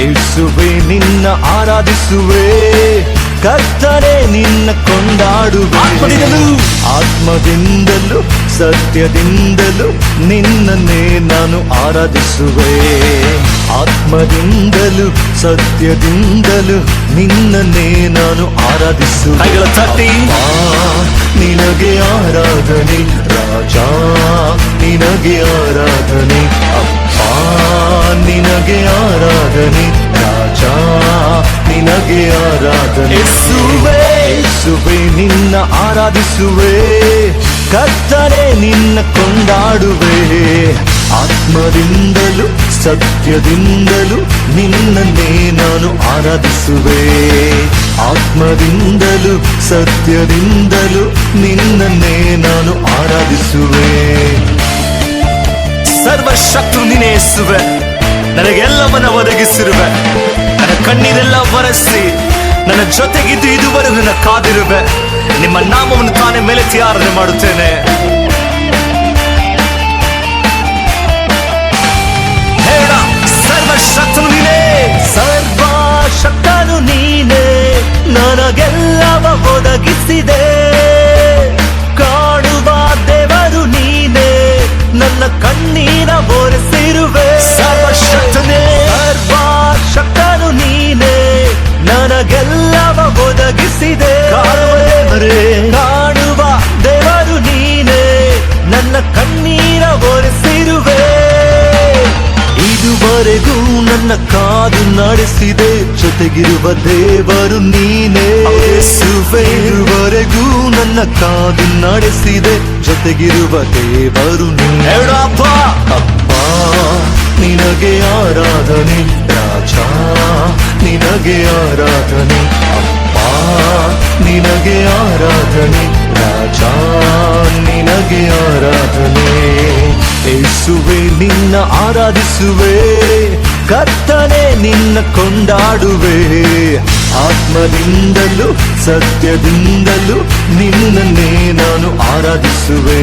ಯೇಸುವೆ ನಿನ್ನ ಆರಾಧಿಸುವೆ, ಕರ್ತನೇ ನಿನ್ನ ಕೊಂಡಾಡುವೆ. ಆತ್ಮದಿಂದಲೂ ಸತ್ಯದಿಂದಲೂ ನಿನ್ನನ್ನೇ ನಾನು ಆರಾಧಿಸುವೆ. ಆತ್ಮದಿಂದಲೂ ಸತ್ಯದಿಂದಲೂ ನಿನ್ನನ್ನೇ ನಾನು ಆರಾಧಿಸುವೆ. ಕೈಗಳ ತಟ್ಟಿ ನಿನಗೆ ಆರಾಧನೆ ರಾಜ, ನಿನಗೆ ಆರಾಧನೆ ಅಪ್ಪ, ನಿನಗೆ ಆರಾಧನೆ ರಾಜ, ನಿನಗೆ ಆರಾಧನೆ. ಯೇಸುವೆ ನಿನ್ನ ಆರಾಧಿಸುವೆ, ಕರ್ತನೇ ನಿನ್ನ ಕೊಂಡಾಡುವೆ. ಆತ್ಮದಿಂದಲೂ ಸತ್ಯದಿಂದಲೂ ನಿನ್ನನ್ನೇ ನಾನು ಆರಾಧಿಸುವೆ. ಆತ್ಮದಿಂದಲೂ ಸತ್ಯದಿಂದಲೂ ನಿನ್ನನ್ನೇ ನಾನು ಆರಾಧಿಸುವೆ. ಸರ್ವಶಕ್ತರು ನೀನೇ ಯೇಸುವೆ, ನನಗೆಲ್ಲವನ್ನ ಒದಗಿಸಿರುವೆ. ನನ್ನ ಕಣ್ಣೀರೆಲ್ಲ ಒರೆಸಿ ನನ್ನ ಜೊತೆಗಿದ್ದು ಇದುವರೆಗೂ ನನ್ನ ಕಾದಿರುವೆ. ನಿಮ್ಮ ನಾಮವನ್ನು ತಾನೇ ಮೇಲೆತ್ತಿ ಆರಾಧನೆ ಮಾಡುತ್ತೇನೆ. ಹೇಳ, ಸರ್ವಶಕ್ತನು ನೀನೇ, ಸರ್ವಶಕ್ತನು ನೀನೇ, ನನಗೆಲ್ಲವ ಒದಗಿಸಿದೆ. ಕಾಣುವ ದೇವರು ನೀನೇ, ನನ್ನ ಕಣ್ಣೀರ ಒರೆಸಿರುವೆ. ಸರ್ವಶಕ್ತನೇ, ಸರ್ವಶಕ್ತನು ನೀನೇ, ನನಗೆಲ್ಲವ ಒದಗಿಸಿದೆ. ಕಾಣುವ ದೇವರು ನೀನೇ, ನನ್ನ ಕಣ್ಣೀರ ಒರೆಸಿರುವೆ. ಇದುವರೆಗೂ ನನ್ನ ಕಾದು ನಡೆಸಿದೆ, ಜೊತೆಗಿರುವ ದೇವರು ನೀನೇ. ಇದುವರೆಗೂ ನನ್ನ ಕಾದು ನಡೆಸಿದೆ, ಜೊತೆಗಿರುವ ದೇವರು ನೀನೇ. ಅಪ್ಪ ನಿನಗೆ ಆರಾಧನೆ ರಾಜ, ನಿನಗೆ ಆರಾಧನೆ ಅಪ್ಪ, ನಿನಗೆ ಆರಾಧನೆ ರಾಜ, ನಿನಗೆ ಆರಾಧನೆ. ಯೇಸುವೆ ನಿನ್ನ ಆರಾಧಿಸುವೆ, ಕರ್ತನೇ ನಿನ್ನ ಕೊಂಡಾಡುವೆ. ಆತ್ಮದಿಂದಲೂ ಸತ್ಯದಿಂದಲೂ ನಿನ್ನನ್ನೇ ನಾನು ಆರಾಧಿಸುವೆ.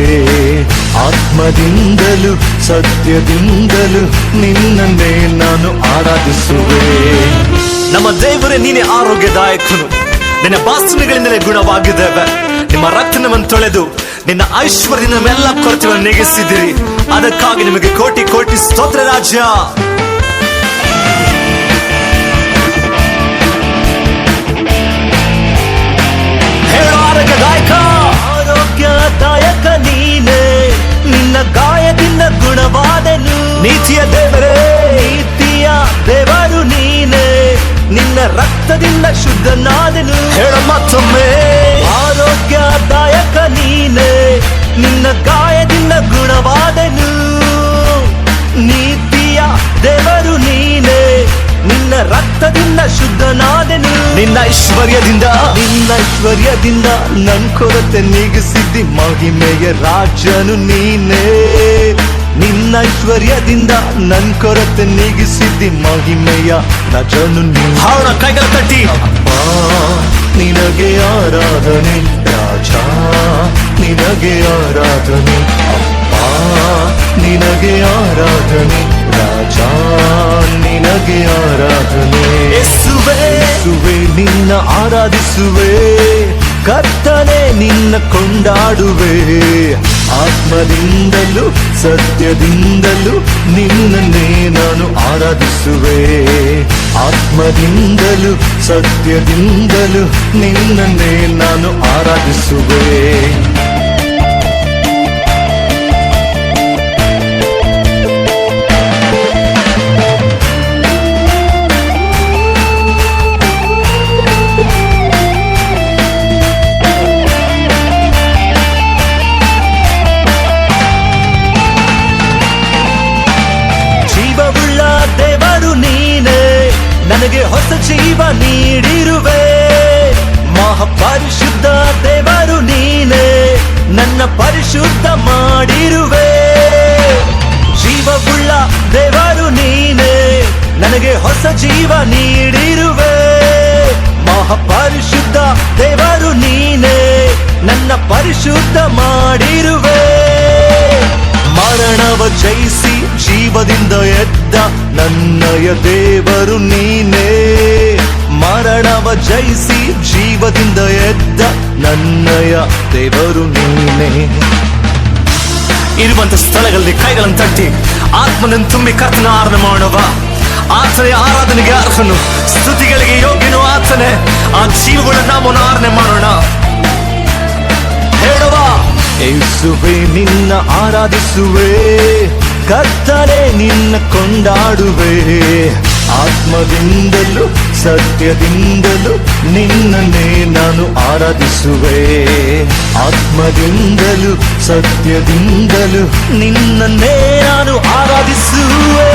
ಆತ್ಮದಿಂದಲೂ ಸತ್ಯದಿಂದಲೂ ನಿನ್ನನ್ನೇ ನಾನು ಆರಾಧಿಸುವೆ. ನಮ್ಮ ದೇವರೇ ನೀನೇ ಆರೋಗ್ಯದಾಯಕನು, ನಿನ್ನ ಬಾಸುಗಳಿಂದಲೇ ಗುಣವಾಗಿದ್ದೇವೆ. ನಿಮ್ಮ ರಕ್ತ ನಮ್ಮನ್ನು ತೊಳೆದು ನಿನ್ನ ಐಶ್ವರ್ಯದಿಂದ ನಮ್ಮೆಲ್ಲ ಕೊರತೆಗಳನ್ನು ನೆಗೆಸಿದಿರಿ. ಅದಕ್ಕಾಗಿ ನಿಮಗೆ ಕೋಟಿ ಕೋಟಿ ಸ್ತೋತ್ರ ರಾಜ್ಯ. ಆರೋಗ್ಯದಾಯಕ ನೀನೇ, ನಿನ್ನ ಗಾಯದಿಂದ ಗುಣವಾದನು. ನೀತಿಯ ದೇವರೇ, ನೀತಿಯ ದೇವರು ನೀನೇ, ನಿನ್ನ ರಕ್ತದಿಂದ ಶುದ್ಧನಾದನು. ಹೇಳ ಮತ್ತೊಮ್ಮೆ, ಆರೋಗ್ಯದಾಯಕ ನೀನೇ, ನಿನ್ನ ಗಾಯದಿಂದ ಗುಣವಾದನು. ನೀತಿಯ ದೇವರು ನೀನೇ, ನಿನ್ನ ರಕ್ತದಿಂದ ಶುದ್ಧನಾದನು. ನಿನ್ನ ಐಶ್ವರ್ಯದಿಂದ ನನ್ ಕೊರತೆ ನೀಗಿಸಿದ್ದಿ, ಮಹಿಮೆಯ ರಾಜನು ನೀನೇ. ನಿನ್ನ ಐಶ್ವರ್ಯದಿಂದ ನನ್ ಕೊರತೆ ನೀಗಿಸಿದ್ದಿ, ಮಹಿಮೆಯ ರಾಜನು ನೀನೇ. ಅವನ ಕೈಗಳ ತಟ್ಟಿ ಅಪ್ಪ ನಿನಗೆ ಆರಾಧನೆ ರಾಜ, ನಿನಗೆ ಆರಾಧನೆ ಅಪ್ಪ, ನಿನಗೆ ಆರಾಧನೆ ರಾಜ, ನಿನಗೆ ಆರಾಧನೆ. ಯೇಸುವೆ ನಿನ್ನ ಆರಾಧಿಸುವೆ, ಕರ್ತನೇ ನಿನ್ನ ಕೊಂಡಾಡುವೆ. ಆತ್ಮದಿಂದಲೂ ಸತ್ಯದಿಂದಲೂ ನಿನ್ನನ್ನೇ ನಾನು ಆರಾಧಿಸುವೆ. ಆತ್ಮದಿಂದಲೂ ಸತ್ಯದಿಂದಲೂ ನಿನ್ನನ್ನೇ ನಾನು ಆರಾಧಿಸುವೆ. ನನಗೆ ಹೊಸ ಜೀವ ನೀಡಿರುವೆ. ಮಹಾಪರಿಶುದ್ಧ ದೇವರು ನೀನೇ, ನನ್ನ ಪರಿಶುದ್ಧ ಮಾಡಿರುವೆ. ಜೀವವುಳ್ಳ ದೇವರು ನೀನೇ, ನನಗೆ ಹೊಸ ಜೀವ ನೀಡಿರುವೆ. ಮಹಾಪರಿಶುದ್ಧ ದೇವರು ನೀನೇ, ನನ್ನ ಪರಿಶುದ್ಧ ಮಾಡಿರುವೆ. ಮರಣವ ಜಯಿಸಿ ಜೀವದಿಂದ ಎದ್ದ ನನ್ನಯ ದೇವರು ನೀನೇ, ಮರಣವ ಜಯಿಸಿ ಜೀವದಿಂದ ಎದ್ದ ನನ್ನಯ ದೇವರು ನೀನೇ. ಇರುವಂತ ಸ್ಥಳಗಳಲ್ಲಿ ಕೈಗಳನ್ನು ತಟ್ಟಿ ಆತ್ಮನನ್ನು ತುಂಬಿ ಕರ್ತನ ಆರಾಧನೆ ಮಾಡುವ. ಆತನೇ ಆರಾಧನೆಗೆ ಅರ್ಹನು, ಸ್ತುತಿಗಳಿಗೆ ಯೋಗ್ಯನು ಆತನೇ. ಆ ಜೀವಗಳ ನಾಮವನ್ನು ಆರಾಧನೆ ಮಾಡೋಣ. ಹೇಳುವ ಯೇಸುವೇ ನಿನ್ನ ಆರಾಧಿಸುವೆ, ಕರ್ತನೇ ನಿನ್ನ ಕೊಂಡಾಡುವೆ. ಆತ್ಮದಿಂದಲೂ ಸತ್ಯದಿಂದಲೂ ನಿನ್ನನ್ನೇ ನಾನು ಆರಾಧಿಸುವೆ. ಆತ್ಮದಿಂದಲೂ ಸತ್ಯದಿಂದಲೂ ನಿನ್ನನ್ನೇ ನಾನು ಆರಾಧಿಸುವೆ.